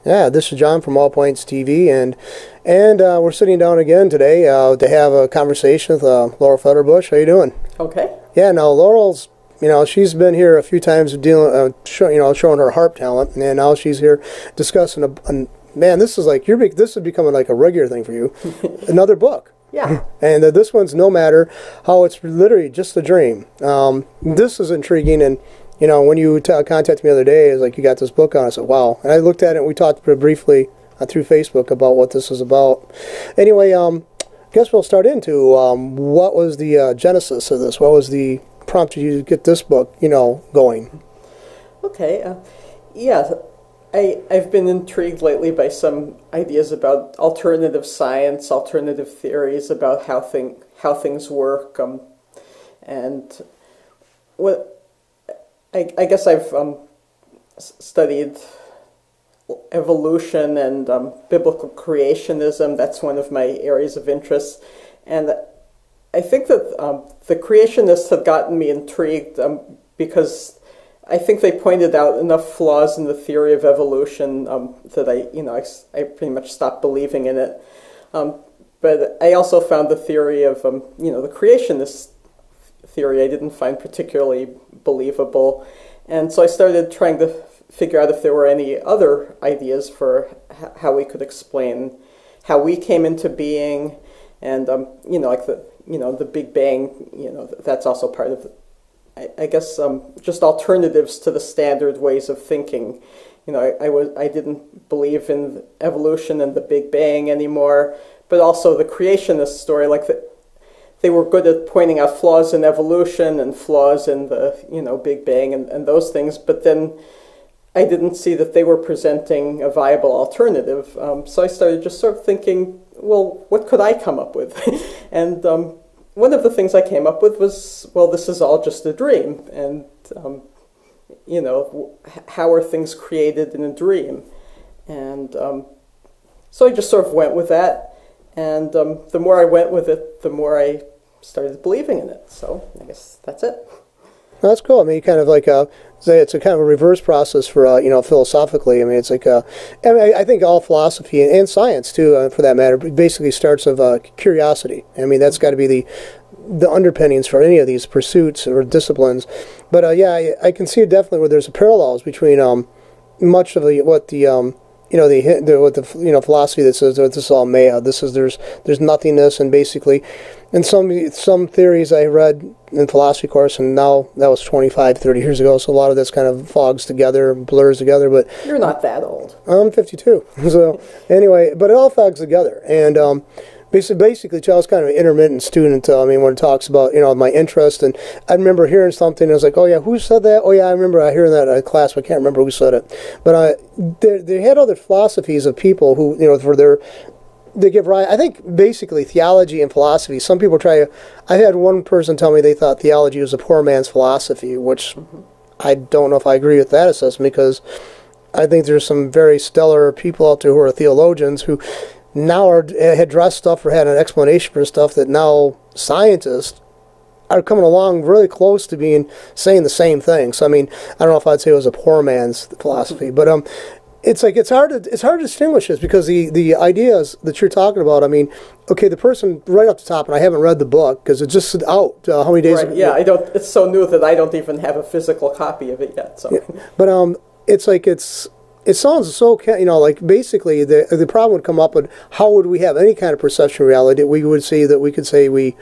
Yeah, this is John from All Points TV, and we're sitting down again today to have a conversation with Laurel Fetterbush. How you doing? Okay. Yeah, now Laurel's, she's been here a few times dealing, showing her harp talent, and now she's here discussing man, this is like this is becoming like a regular thing for you. Another book. Yeah. And this one's No Matter, how it's literally just a dream. This is intriguing, and when you contacted me the other day, it's like you got this book on. I said, wow. And I looked at it, and we talked briefly through Facebook about what this is about. Anyway, I guess we'll start into what was the genesis of this? What was the prompt you to get this book, going? Okay. Yeah, I've been intrigued lately by some ideas about alternative science, alternative theories about how things work, and what I guess I've studied evolution and biblical creationism. That's one of my areas of interest, and I think that the creationists have gotten me intrigued because I think they pointed out enough flaws in the theory of evolution that I pretty much stopped believing in it. But I also found the theory of the creationist theory I didn't find particularly believable, and so I started trying to figure out if there were any other ideas for how we could explain how we came into being, and like the Big Bang. That's also part of I guess just alternatives to the standard ways of thinking. I didn't believe in evolution and the Big Bang anymore, but also the creationist story, they were good at pointing out flaws in evolution and flaws in the Big Bang and those things, but then I didn't see that they were presenting a viable alternative. So I started just sort of thinking, well, what could I come up with? And one of the things I came up with was, well, this is all just a dream, and how are things created in a dream? And so I just sort of went with that, and the more I went with it, the more I started believing in it. So I guess that's it. Well, that's cool. I mean, you kind of like say it's a kind of a reverse process for philosophically. I mean, it's like I think all philosophy and science too, for that matter, basically starts of curiosity. I mean, that's got to be the underpinnings for any of these pursuits or disciplines. But yeah, I can see definitely where there's parallels between much of what the philosophy that says that this is all maya. There's nothingness, and basically, and some theories I read in philosophy course, and now that was 25, 30 years ago, so a lot of this kind of fogs together, blurs together. But you're not that old. I'm 52. So anyway, but it all fogs together, and basically, I was kind of an intermittent student. When it talks about my interest, and I remember hearing something. And I was like, oh yeah, who said that? Oh yeah, I remember hearing that in class, but I can't remember who said it. But they had other philosophies of people who they give rise. I think basically theology and philosophy. Some people I had one person tell me they thought theology was a poor man's philosophy, which I don't know if I agree with that assessment, because I think there's some very stellar people out there who are theologians who now had dressed stuff or had an explanation for stuff that now scientists are coming along really close to saying the same thing. So I don't know if I'd say it was a poor man's philosophy, but it's like it's hard to distinguish this, because the ideas that you're talking about. Okay, the person right up the top, and I haven't read the book because it's just out. How many days? Right. Yeah, I don't. It's so new that I don't even have a physical copy of it yet. So, yeah. But it's like it sounds so, basically the problem would come up with how would we have any kind of perception of reality. We would say that we could say we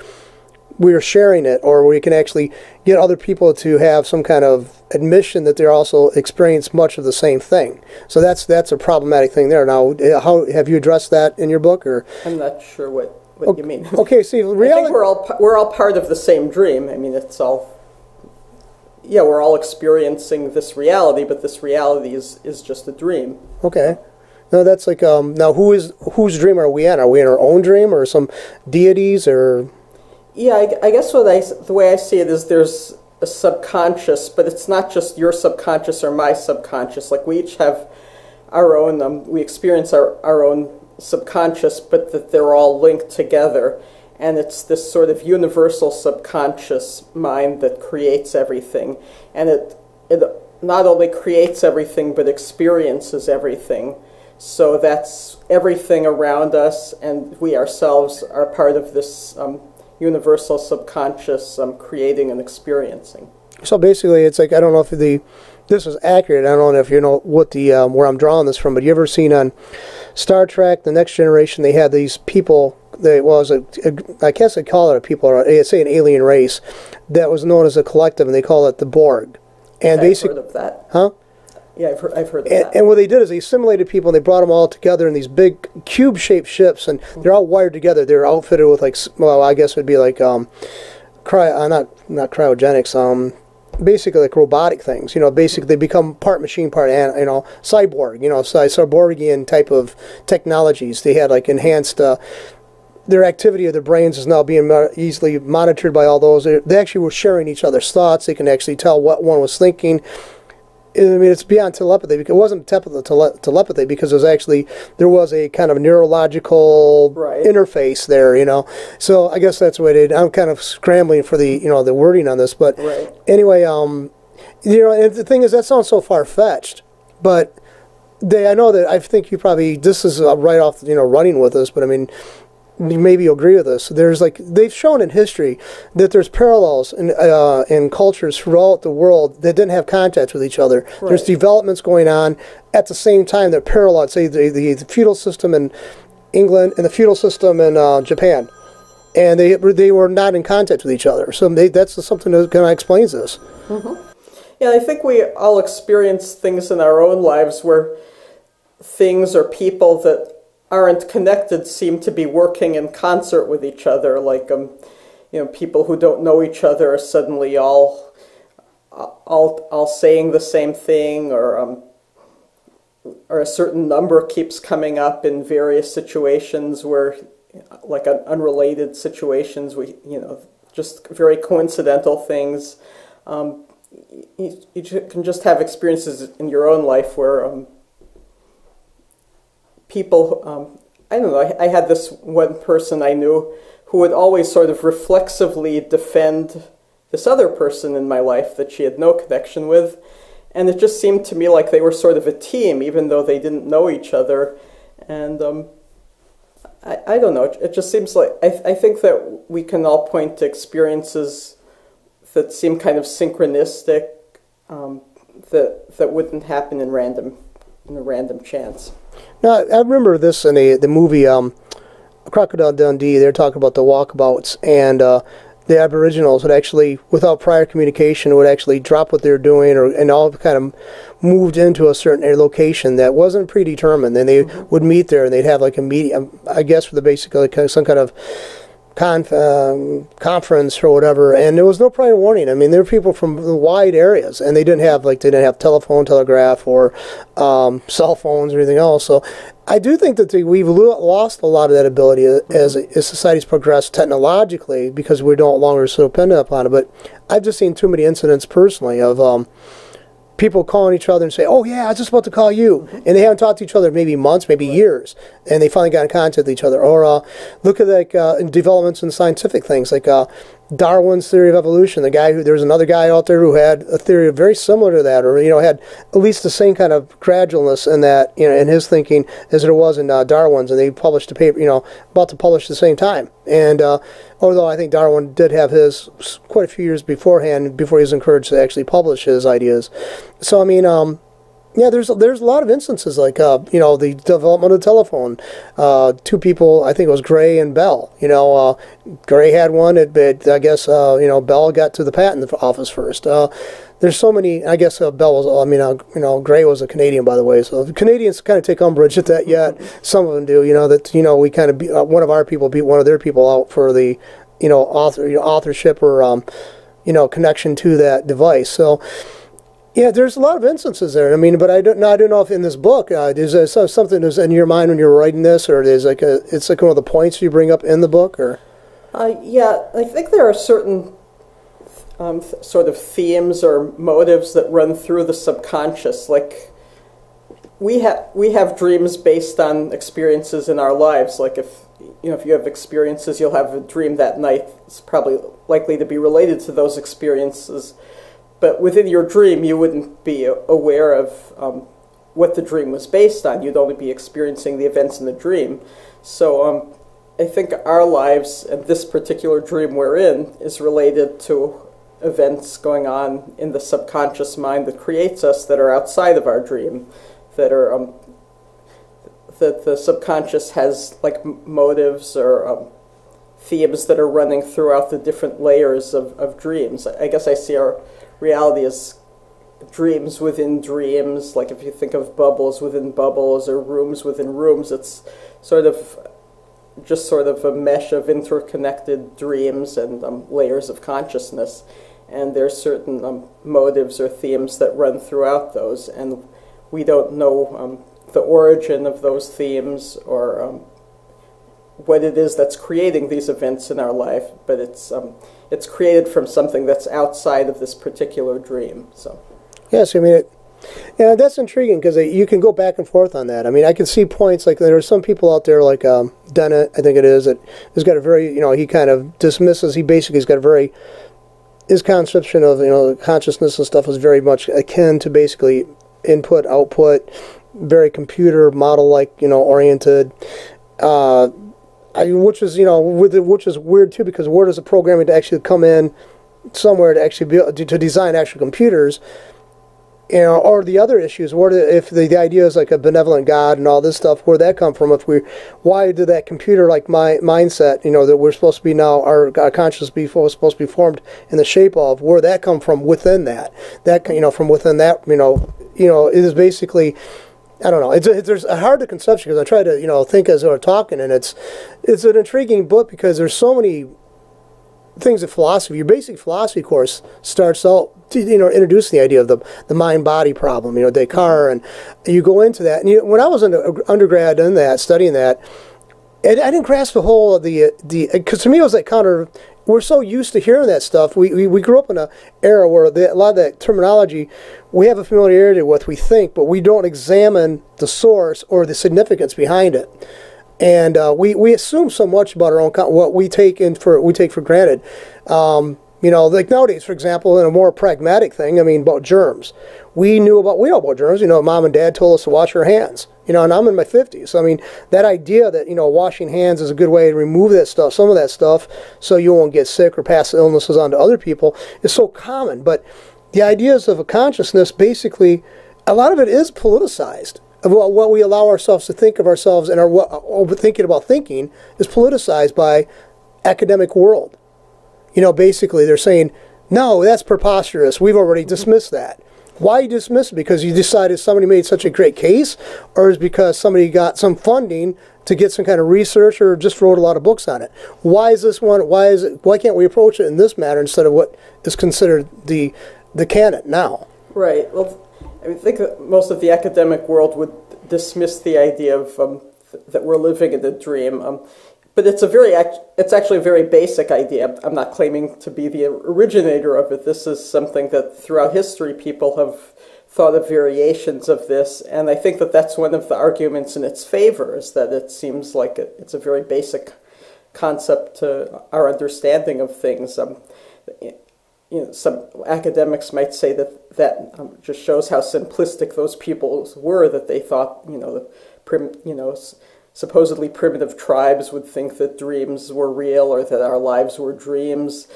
are sharing it, or we can actually get other people to have some kind of admission that they're also experience much of the same thing. So that's a problematic thing there. Now, how have you addressed that in your book? Or I'm not sure what you mean. Okay, see, reality. I think we're all part of the same dream. It's all. Yeah, we're all experiencing this reality, but this reality is just a dream. Okay. No, that's like now whose dream are we in? Are we in our own dream, or some deities, or? Yeah, I guess the way I see it is there's a subconscious, but it's not just your subconscious or my subconscious. Like, we each have our own, we experience our own subconscious, but that they're all linked together. And it's this sort of universal subconscious mind that creates everything. And it not only creates everything, but experiences everything. So that's everything around us, and we ourselves are part of this universal subconscious creating and experiencing. So basically, it's like, I don't know if this is accurate. I don't know if you know what where I'm drawing this from, but you ever seen on Star Trek, The Next Generation, they had these people. I guess they call it a people, or say an alien race that was known as a collective, and they call it the Borg. And I've heard of that. Huh? Yeah, I've heard of that. And what they did is they assimilated people, and they brought them all together in these big cube-shaped ships, and they're all wired together. They're outfitted with, like, well, I guess it would be like not cryogenics, basically like robotic things. Basically they become part machine, part cyborg. Cyborgian type of technologies. They had like enhanced. Their activity of their brains is now being easily monitored by all those. They actually were sharing each other's thoughts. They can actually tell what one was thinking. I mean, it's beyond telepathy. Because it wasn't telepathy because there was a kind of neurological interface there, So I guess that's what it. I'm kind of scrambling for the the wording on this, but anyway, and the thing is that sounds so far fetched, but I know that I think this is right off running with us, but I mean. Maybe you'll agree with this. They've shown in history that there's parallels in cultures throughout the world that didn't have contact with each other. Right. There's developments going on at the same time that parallel. Say the feudal system in England and the feudal system in Japan, and they were not in contact with each other. So that's something that kind of explains this. Mm-hmm. Yeah, I think we all experience things in our own lives where things or people that aren't connected seem to be working in concert with each other, like people who don't know each other are suddenly all saying the same thing, or a certain number keeps coming up in various situations where, like unrelated situations, just very coincidental things. You can just have experiences in your own life where people, I don't know, I had this one person I knew who would always sort of reflexively defend this other person in my life that she had no connection with, and it just seemed to me like they were sort of a team, even though they didn't know each other, and I don't know, it just seems like, I think that we can all point to experiences that seem kind of synchronistic, that wouldn't happen in a random chance. Now, I remember this in the movie Crocodile Dundee. They're talking about the walkabouts, and the Aboriginals would actually, without prior communication, would actually drop what they were doing, and all kind of moved into a certain location that wasn't predetermined. Then they would meet there, and they'd have like a meeting, I guess, for basically some kind of conference or whatever, and there was no prior warning. I mean, there were people from wide areas, and they didn't have telephone, telegraph, or cell phones or anything else. So I do think that we've lost a lot of that ability as society's progressed technologically, because we're no longer so dependent upon it. But I've just seen too many incidents personally of people calling each other and say, "Oh yeah, I was just about to call you," and they haven't talked to each other maybe months, maybe years, and they finally got in contact with each other. Or look at developments in scientific things like Darwin's theory of evolution. There was another guy out there who had a theory very similar to that, or had at least the same kind of gradualness in that, in his thinking as there was in Darwin's, and they published a paper, about to publish at the same time. And although I think Darwin did have his quite a few years beforehand, before he was encouraged to actually publish his ideas. So I mean, yeah, there's a lot of instances like the development of the telephone. Two people, I think it was Gray and Bell. Gray had one. I guess Bell got to the patent office first. There's so many. I guess Bell was. Gray was a Canadian, by the way. So the Canadians kind of take umbrage at that yet. Some of them do. We kind of one of our people beat one of their people out for the authorship or connection to that device. So. Yeah, there's a lot of instances there. I mean, but I don't know if in this book is there something that's in your mind when you're writing this, or it's like one of the points you bring up in the book, or. Yeah, I think there are certain sort of themes or motives that run through the subconscious. Like we have dreams based on experiences in our lives. Like if you have experiences, you'll have a dream that night. It's probably likely to be related to those experiences. But within your dream, you wouldn't be aware of what the dream was based on. You'd only be experiencing the events in the dream. So I think our lives and this particular dream we're in is related to events going on in the subconscious mind that creates us that are outside of our dream, that are that the subconscious has like motives or themes that are running throughout the different layers of dreams. I guess I see our reality as dreams within dreams. Like if you think of bubbles within bubbles or rooms within rooms, it's sort of a mesh of interconnected dreams and layers of consciousness. And there's certain motives or themes that run throughout those, and we don't know the origin of those themes or what it is that's creating these events in our life, but it's created from something that's outside of this particular dream. So, yes, I mean, that's intriguing because you can go back and forth on that. I mean, I can see points like there are some people out there like Dennett, I think it is, that has got a very, he kind of dismisses. He basically has got a very, his conception of consciousness and stuff is very much akin to basically input output, very computer model like oriented. Which is which is weird too, because where does the programming to actually come in somewhere to actually to design actual computers, or the other issues, if the idea is like a benevolent God and all this stuff, where'd that come from? Why did that computer like my mindset, that we're supposed to be now, our consciousness was supposed to be formed in the shape of, where'd that come from within that from within that, it is basically, I don't know. There's a hard to conception because I try to think as we're talking, and it's an intriguing book because there's so many things of philosophy. Your basic philosophy course starts out introducing the idea of the mind-body problem. Descartes, and you go into that. And when I was an undergrad in that, studying that, I didn't grasp the whole of the because to me it was like counter. We're so used to hearing that stuff. We grew up in an era where a lot of that terminology we have a familiarity with, we think, but we don't examine the source or the significance behind it. And we assume so much about our own what we take for granted. Like nowadays, for example, in a more pragmatic thing, about germs. We know about germs. Mom and Dad told us to wash our hands. And I'm in my 50s. So, that idea that, washing hands is a good way to remove that stuff, some of that stuff, so you won't get sick or pass illnesses on to other people is so common. But the ideas of a consciousness, basically, a lot of it is politicized. What we allow ourselves to think of ourselves and what thinking about thinking is politicized by academic world. Basically they're saying, no, that's preposterous. We've already dismissed that. Why you dismiss it? Because you decided somebody made such a great case, or is it because somebody got some funding to get some kind of research or just wrote a lot of books on it? Why is this one? Why can't we approach it in this manner instead of what is considered the canon now? Right. Well, I think that most of the academic world would dismiss the idea of that we're living in a dream. But it's actually a very basic idea. I'm not claiming to be the originator of it. This is something that throughout history people have thought of variations of this, and I think that that's one of the arguments in its favor, is that it seems like it's a very basic concept to our understanding of things. Some academics might say that just shows how simplistic those people were, that they thought, supposedly primitive tribes would think that dreams were real or that our lives were dreams,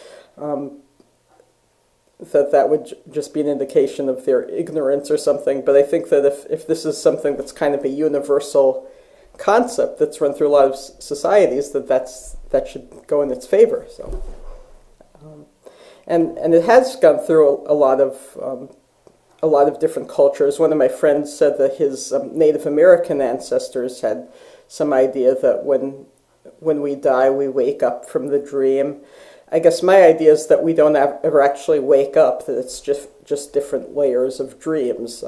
that would just be an indication of their ignorance or something. But I think that if this is something that's kind of a universal concept that's run through a lot of societies, that should go in its favor. So, and it has gone through a lot of different cultures. One of my friends said that his Native American ancestors had some idea that when we die, we wake up from the dream. I guess my idea is that we don't ever actually wake up, that it's just different layers of dreams.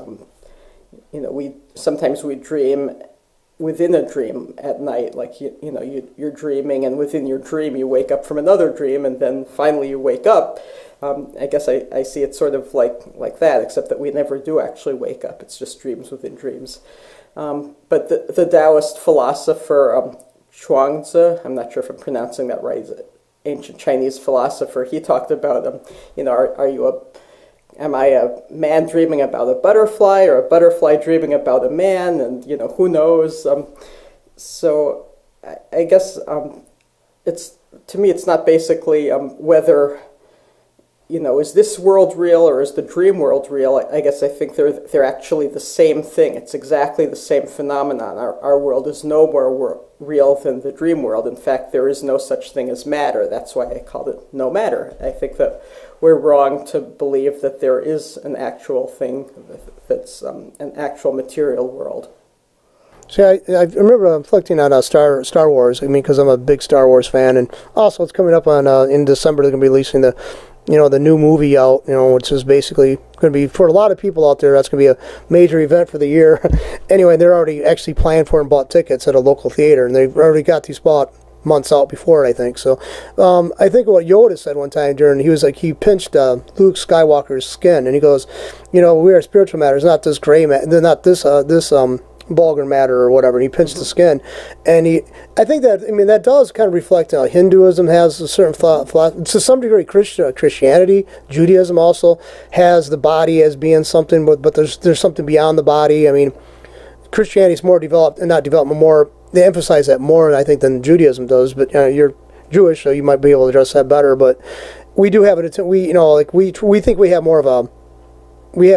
Sometimes we dream within a dream at night, like you're dreaming, and within your dream you wake up from another dream, and then finally you wake up. I guess I see it sort of like that, except that we never do actually wake up. It's just dreams within dreams. But the Taoist philosopher Chuang-Tzu, I'm not sure if I'm pronouncing that right, ancient Chinese philosopher, he talked about, are you am I a man dreaming about a butterfly or a butterfly dreaming about a man? And, who knows? So I guess to me, it's not basically whether, is this world real or is the dream world real? I guess I think they're actually the same thing. It's exactly the same phenomenon. Our world is no more real than the dream world. In fact, there is no such thing as matter. That's why I called it no matter. I think that we're wrong to believe that there is an actual thing that's an actual material world. See, I remember reflecting on Star Wars. I mean, because I'm a big Star Wars fan, and also it's coming up on in December. They're going to be releasing the new movie out. Which is basically going to be, for a lot of people out there, that's going to be a major event for the year. Anyway, they're already actually planned for and bought tickets at a local theater, and they've already got these bought months out before it, I think. So I think what Yoda said one time he pinched Luke Skywalker's skin, and he goes, we are spiritual matters, not this gray matter, not this vulgar matter or whatever. And he pinched the skin, and I think that does kind of reflect how Hinduism has a certain to some degree. Christianity, Judaism also has the body as being something, but there's something beyond the body. I mean, Christianity is more developed, and not developed, but more. They emphasize that more, I think, than Judaism does. But you're Jewish, so you might be able to address that better. But we do have it. We think we have more of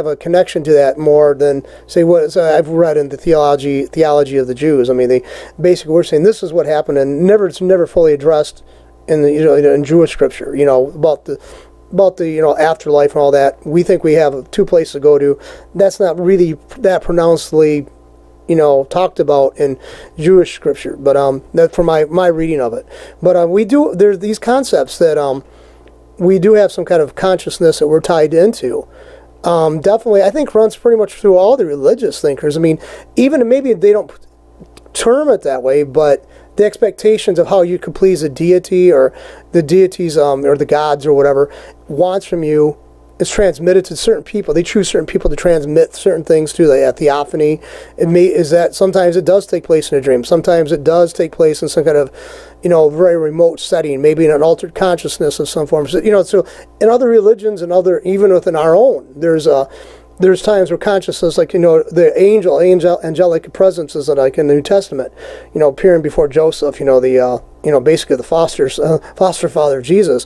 a connection to that more than say what I've read in the theology of the Jews. I mean, they basically we're saying this is what happened, and it's never fully addressed in the in Jewish scripture. About the afterlife and all that. We think we have two places to go to. That's not really that pronouncedly talked about in Jewish scripture, but that's for my reading of it. But there's these concepts that we do have some kind of consciousness that we're tied into. Definitely, I think runs pretty much through all the religious thinkers. I mean, even maybe they don't term it that way, but the expectations of how you could please a deity or the deities or the gods or whatever wants from you is transmitted to certain people. They choose certain people to transmit certain things to. Like a theophany. Is that sometimes it does take place in a dream. Sometimes it does take place in some kind of, very remote setting, maybe in an altered consciousness of some form. So, so in other religions and even within our own, there's times where consciousness, like, the angelic presences that like in the New Testament, appearing before Joseph, basically the foster father of Jesus,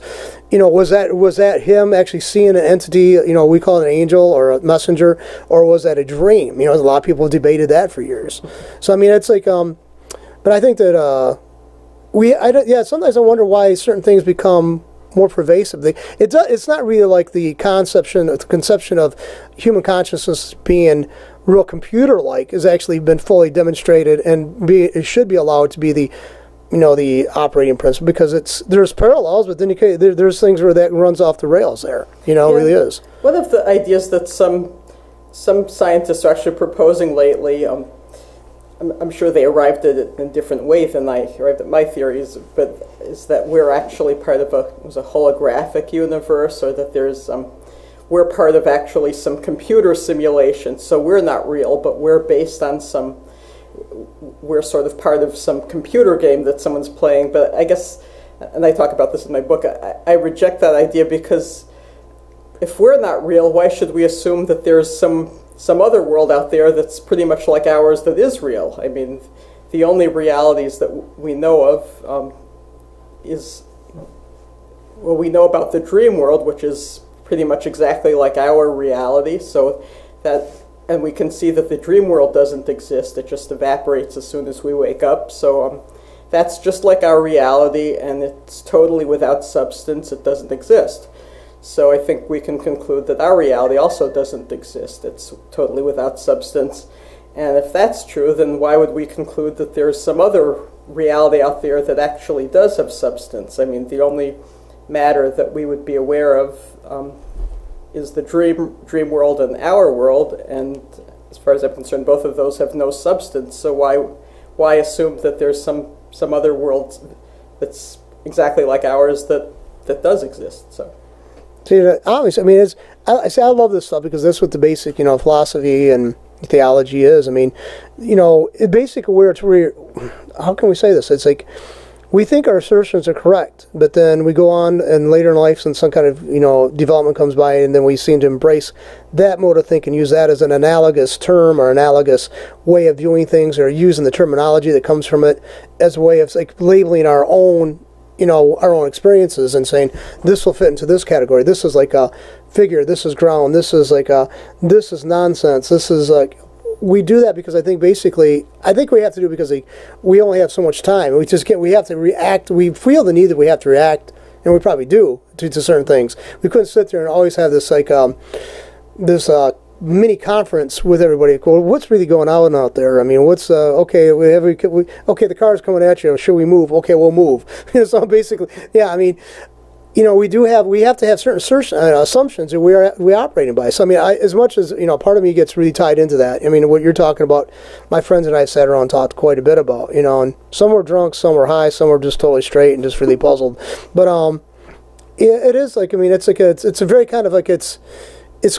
was that him actually seeing an entity, we call it an angel or a messenger, or was that a dream? A lot of people have debated that for years. So, I mean, it's like, but I think that, sometimes I wonder why certain things become more pervasive. It's not really like the conception of human consciousness being real computer-like has actually been fully demonstrated, and it should be allowed to be the operating principle, because there's parallels, but then there's things where that runs off the rails there. It really is. One of the ideas that some scientists are actually proposing lately, I'm sure they arrived at it in a different way than I arrived at my theories, but is that we're actually part of a holographic universe, or that we're part of actually some computer simulation. So we're not real, but we're based on we're sort of part of some computer game that someone's playing. But I guess, and I talk about this in my book, I reject that idea, because if we're not real, why should we assume that there's some other world out there that's pretty much like ours that is real? I mean, the only realities that we know of we know about the dream world, which is pretty much exactly like our reality. And we can see that the dream world doesn't exist. It just evaporates as soon as we wake up. So that's just like our reality, and it's totally without substance. It doesn't exist. So I think we can conclude that our reality also doesn't exist. It's totally without substance. And if that's true, then why would we conclude that there's some other reality out there that actually does have substance? I mean, the only matter that we would be aware of is the dream world and our world, and as far as I'm concerned, both of those have no substance. So why assume that there's some other world that's exactly like ours that does exist? So. See, obviously, I mean, I love this stuff because that's what the basic, philosophy and theology is. I mean, basically, how can we say this? It's like we think our assertions are correct, but then we go on and later in life, and some kind of development comes by, and then we seem to embrace that mode of thinking, use that as an analogous term or analogous way of viewing things, or using the terminology that comes from it as a way of like labeling our own our own experiences and saying this will fit into this category. This is like a figure. This is ground. This is like this is nonsense. This is like. We do that because I think we have to do it because we only have so much time. We have to react. We feel the need that we have to react, and we probably do to certain things. We couldn't sit there and always have this this mini conference with everybody. Well, what's really going on out there? I mean, what's okay? Okay, the car's coming at you. Should we move? Okay, we'll move. So basically, yeah. I mean. We have to have certain assumptions that we're operating by. So I mean, as much as part of me gets really tied into that. I mean, what you're talking about, my friends and I sat around and talked quite a bit about. And some were drunk, some were high, some were just totally straight and just really puzzled. But it is like, I mean, it's a very kind of like it's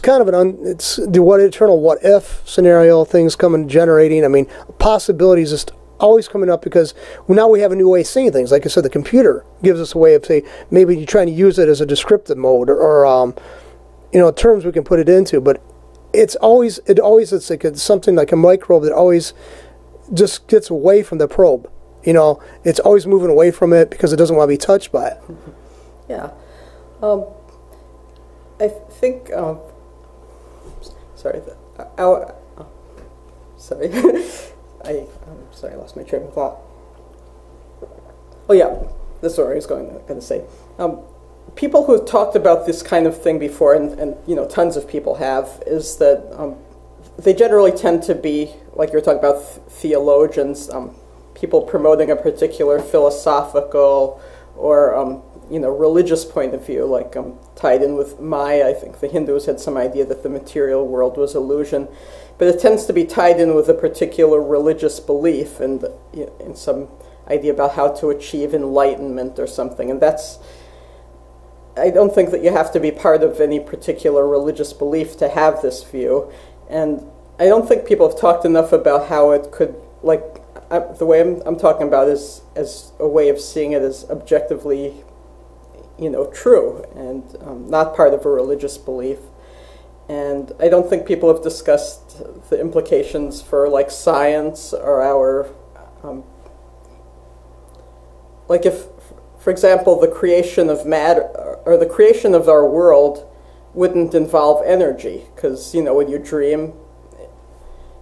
kind of it's the eternal what if scenario. Things coming generating. I mean, possibilities just always coming up because now we have a new way of seeing things. Like I said, the computer gives us a way of, say, maybe you're trying to use it as a descriptive mode or terms we can put it into. But it's like it's something like a microbe that always just gets away from the probe. It's always moving away from it because it doesn't want to be touched by it. Yeah. I think, sorry, sorry, I lost my train of thought. Oh yeah, this is what I was going to say. People who have talked about this kind of thing before, and tons of people have, is that they generally tend to be, like you're talking about, theologians, people promoting a particular philosophical or religious point of view, like tied in with Maya. I think the Hindus had some idea that the material world was illusion. But it tends to be tied in with a particular religious belief and some idea about how to achieve enlightenment or something. And I don't think that you have to be part of any particular religious belief to have this view. And I don't think people have talked enough about how it could, the way I'm talking about is as a way of seeing it as objectively, true and not part of a religious belief. And I don't think people have discussed the implications for science or our if, for example, the creation of matter or the creation of our world wouldn't involve energy, because when you dream,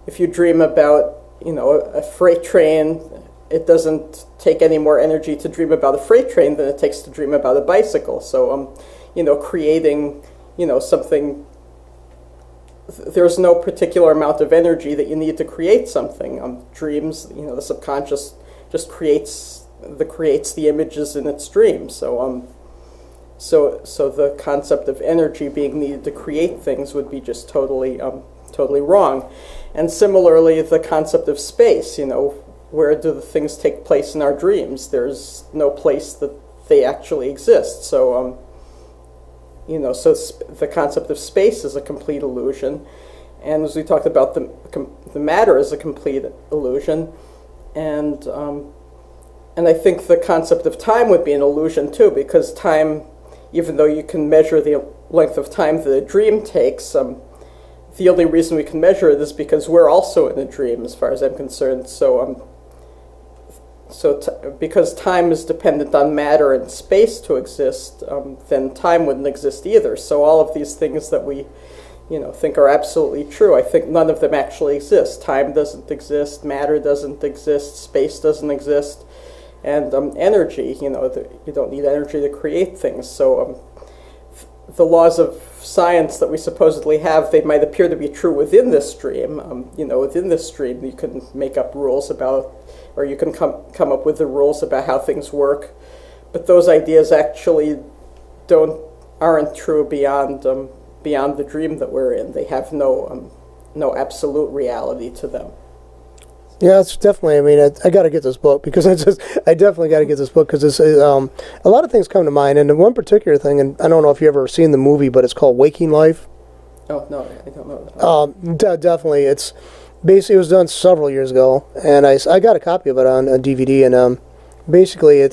if you dream about a freight train, it doesn't take any more energy to dream about a freight train than it takes to dream about a bicycle. So creating something. There's no particular amount of energy that you need to create something. Dreams, the subconscious just creates the images in its dreams. So the concept of energy being needed to create things would be just totally wrong. And similarly, the concept of space, where do the things take place in our dreams? There's no place that they actually exist. So so the concept of space is a complete illusion, and as we talked about, the matter is a complete illusion, and I think the concept of time would be an illusion too, because time, even though you can measure the length of time that a dream takes, the only reason we can measure it is because we're also in a dream, as far as I'm concerned. So because time is dependent on matter and space to exist, then time wouldn't exist either. So all of these things that we, think are absolutely true, I think none of them actually exist. Time doesn't exist, matter doesn't exist, space doesn't exist, and energy, you don't need energy to create things. So the laws of science that we supposedly have, they might appear to be true within this stream. Within this stream, you can make up rules about, or you can come up with the rules about how things work, but those ideas actually aren't true beyond the dream that we're in. They have no absolute reality to them. Yeah, it's definitely. I mean, I got to get this book because I definitely got to get this book because it's a lot of things come to mind, and one particular thing, and I don't know if you ever seen the movie, but it's called Waking Life. Oh no, I don't know. Definitely, it's basically, it was done several years ago, and I got a copy of it on a DVD, and basically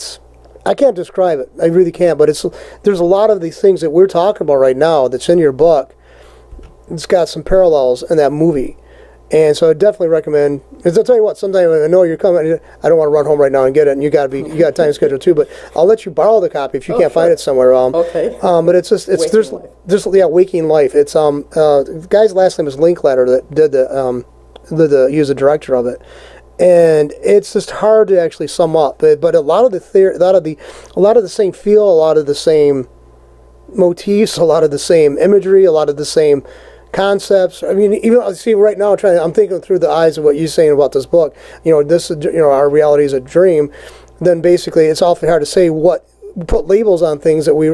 I can't describe it. I really can't. But there's a lot of these things that we're talking about right now that's in your book. It's got some parallels in that movie. And so I definitely recommend. Because I'll tell you what, sometime I know you're coming. I don't want to run home right now and get it, and you got a time schedule too. But I'll let you borrow the copy if you can't find it somewhere. Okay. But it's just Waking Life. It's the guy's last name is Linklater that did he was the director of it. And it's just hard to actually sum up, but a lot of the same feel, a lot of the same motifs, a lot of the same imagery, a lot of the same concepts. I mean, even see right now, I'm thinking through the eyes of what you're saying about this book. This is our reality is a dream. Then basically, it's awfully hard to say put labels on things that we,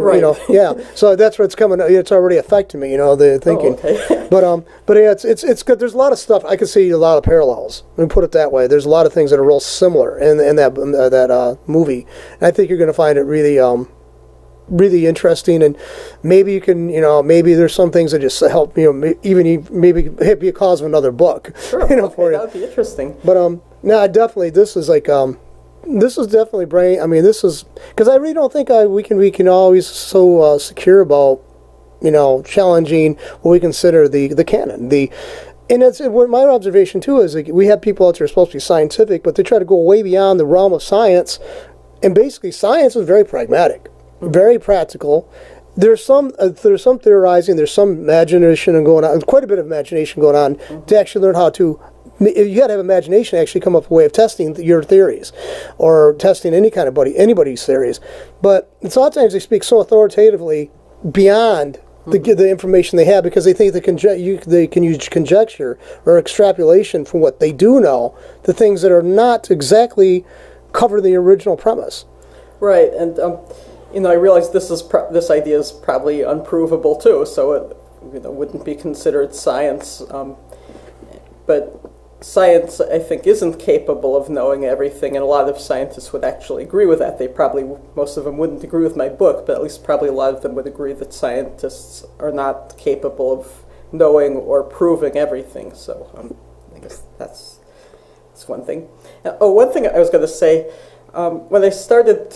yeah. So that's where it's coming. It's already affecting me, the thinking. Oh, okay. But yeah, it's good. There's a lot of stuff. I can see a lot of parallels. Let me put it that way. There's a lot of things that are real similar in that movie. And I think you're going to find it really really interesting. And maybe you can, maybe there's some things that just help, even maybe be a cause of another book. Sure. For you. That would be interesting. But no, definitely this is like this is definitely brain. I mean, this is because I really don't think we can always so secure about challenging what we consider the canon. And it's what my observation too is like, we have people out there who are supposed to be scientific, but they try to go way beyond the realm of science. And basically, science is very pragmatic, very practical. There's some theorizing, there's some imagination going on, quite a bit of imagination going on to actually learn how to. You got to have imagination to actually come up with a way of testing your theories, or testing anybody's theories. But a lot of times they speak so authoritatively beyond the information they have because they think they can use conjecture or extrapolation from what they do know to things that are not exactly cover the original premise. Right, and I realize this idea is probably unprovable too, so it wouldn't be considered science. But science, I think, isn't capable of knowing everything, and a lot of scientists would actually agree with that. Most of them wouldn't agree with my book, but at least probably a lot of them would agree that scientists are not capable of knowing or proving everything. So I guess that's one thing. One thing I was going to say, when I started,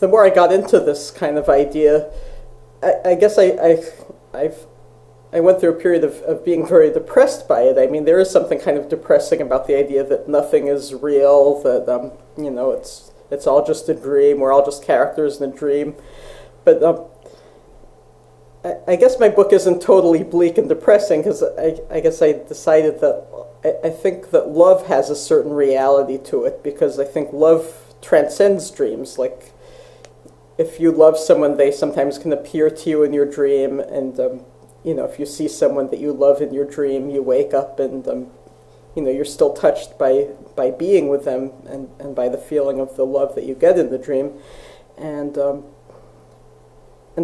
the more I got into this kind of idea, I guess I went through a period of being very depressed by it. I mean, there is something kind of depressing about the idea that nothing is real, that it's all just a dream, we're all just characters in a dream. But I guess my book isn't totally bleak and depressing because I guess I decided that I think that love has a certain reality to it, because I think love transcends dreams. Like, if you love someone, they sometimes can appear to you in your dream, and if you see someone that you love in your dream, you wake up and you're still touched by being with them and by the feeling of the love that you get in the dream. And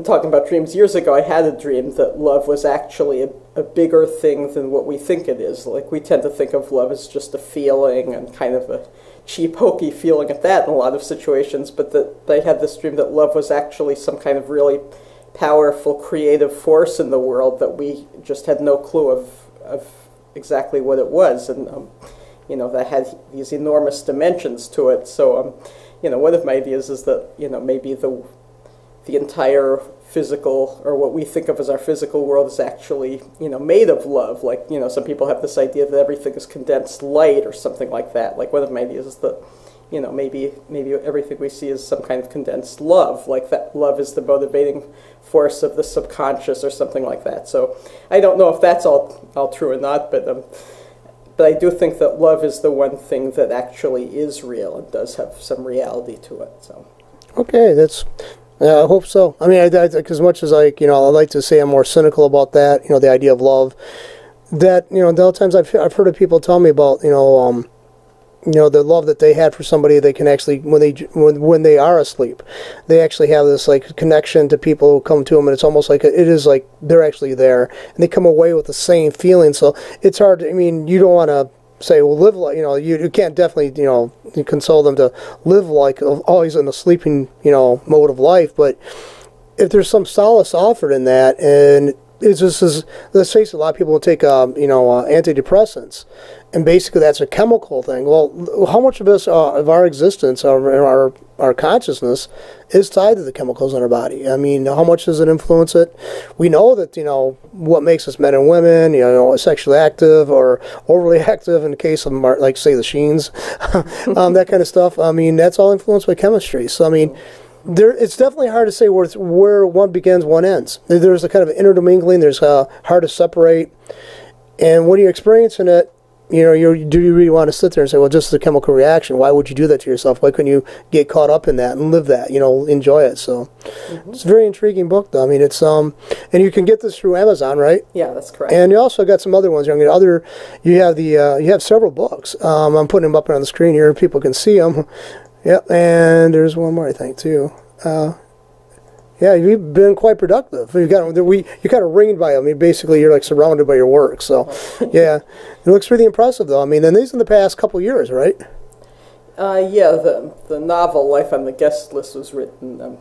talking about dreams, years ago I had a dream that love was actually a bigger thing than what we think it is. Like, we tend to think of love as just a feeling and kind of a cheap, hokey feeling at that in a lot of situations, but that I had this dream that love was actually some kind of really powerful, creative force in the world that we just had no clue of exactly what it was, and that had these enormous dimensions to it. So one of my ideas is that maybe the entire physical, or what we think of as our physical world, is actually made of love. Like, some people have this idea that everything is condensed light or something like that. Like, one of my ideas is that maybe everything we see is some kind of condensed love, like that love is the motivating force of the subconscious or something like that. So I don't know if that's all true or not, but I do think that love is the one thing that actually is real and does have some reality to it. So okay, I hope so. I mean, as much as I like to say I'm more cynical about that, the idea of love, that the other times I've heard of people tell me about the love that they had for somebody. They can actually, when they are asleep, they actually have this like connection to people who come to them, and it's almost like it is like they're actually there, and they come away with the same feeling. So it's hard. I mean, you don't want to say, well, live like, you can't definitely, you console them to live like always in the sleeping, mode of life. But if there's some solace offered in that, and it's just, let's face it, a lot of people will take, antidepressants, and basically that's a chemical thing. Well, how much of us, of our existence, our consciousness, is tied to the chemicals in our body? I mean, how much does it influence it? We know that, what makes us men and women, sexually active or overly active in the case of, like, say, the Sheens, that kind of stuff. I mean, that's all influenced by chemistry. So, I mean, it's definitely hard to say where one begins, one ends. There's a kind of intermingling. There's hard to separate. And when you're experiencing it, do you really want to sit there and say, well, just a chemical reaction? Why would you do that to yourself? Why couldn't you get caught up in that and live that, enjoy it? So it's a very intriguing book, though. I mean, it's and you can get this through Amazon, right? Yeah, that's correct. And you also got some other ones. You have several books. I'm putting them up on the screen here. People can see them. Yep, and there's one more, I think, too. Yeah, you've been quite productive. You're kind of ringed by them. I mean, basically, you're like surrounded by your work. So, yeah, it looks really impressive, though. I mean, and these in the past couple years, right? Yeah, the novel Life on the Guest List was written,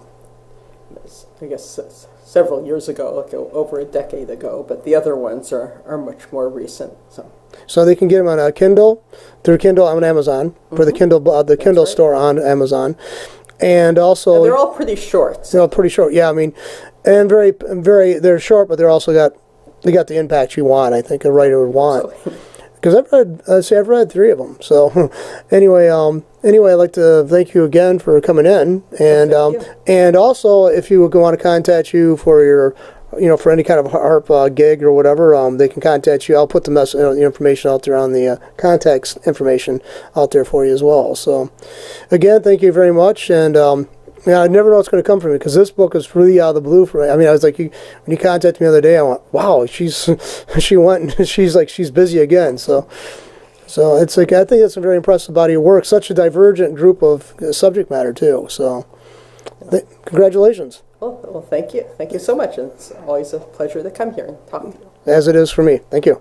I guess, several years ago, like over a decade ago. But the other ones are much more recent. So they can get them on a Kindle, through Kindle on Amazon, for the Kindle store on Amazon. And also, they're all pretty short. They're all pretty short, yeah. I mean, and they're short, but they're also got the impact you want. I think a writer would want. Because I've read 3 of them. So anyway, I'd like to thank you again for coming in, and also if you want to contact you for your, for any kind of harp gig or whatever, they can contact you. I'll put the information out there on the contact information out there for you as well. So, again, thank you very much. And I never know what's going to come from it, because this book is really out of the blue for me. I mean, I was like, when you contacted me the other day, I went, wow, she's busy again. So it's like, I think that's a very impressive body of work. Such a divergent group of subject matter too. So, congratulations. Well, thank you. Thank you so much. And it's always a pleasure to come here and talk to you. As it is for me. Thank you.